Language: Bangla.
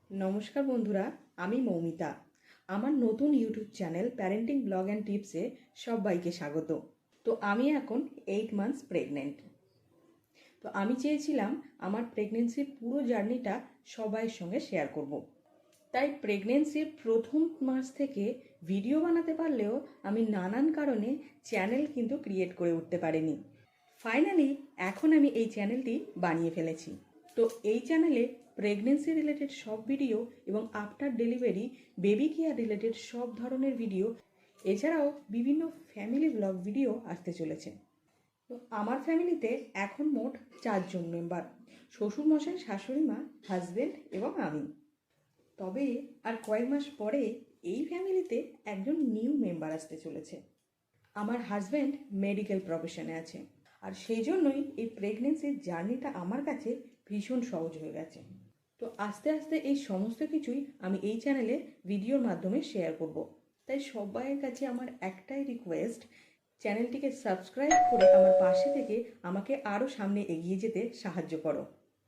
নমস্কার বন্ধুরা, আমি মৌমিতা। আমার নতুন YouTube channel parenting blog and টিপসে সবাইকে স্বাগত। তো আমি এখন 8 মান্থস প্রেগনেন্ট। তো আমি চেয়েছিলাম আমার প্রেগনেন্সির পুরো জার্নিটা সবাইয়ের সঙ্গে শেয়ার করব। তাই প্রেগনেন্সির প্রথম মাস থেকে ভিডিও বানাতে পারলেও আমি নানান কারণে চ্যানেল কিন্তু ক্রিয়েট করে উঠতে পারিনি। ফাইনালি এখন আমি এই চ্যানেলটি বানিয়ে ফেলেছি। তো এই চ্যানেলে প্রেগনেন্সি রিলেটেড সব ভিডিও এবং after delivery baby care related সব ধরনের ভিডিও, এছাড়াও বিভিন্ন ফ্যামিলি ব্লগ ভিডিও আসতে চলেছে। তো আমার ফ্যামিলিতে এখন মোট 4 জন মেম্বার: শ্বশুরমশাই, শাশুড়ি মা, হাজব্যান্ড এবং আমি। তবে আর কয়েক মাস পরে এই ফ্যামিলিতে একজন নিউ মেম্বার আসতে চলেছে। আমার হাজব্যান্ড মেডিকেল প্রফেশনে আছে, আর সেই জন্যই এই প্রেগনেন্সির জার্নিটা আমার কাছে ভীষণ সহজ হয়ে গেছে। তো আস্তে আস্তে এই সমস্ত কিছুই আমি এই চ্যানেলে ভিডিওর মাধ্যমে শেয়ার করব। তাই সবাইয়ের কাছে আমার একটাই রিকোয়েস্ট, চ্যানেলটিকে সাবস্ক্রাইব করে আমার পাশে থেকে আমাকে আরও সামনে এগিয়ে যেতে সাহায্য করো।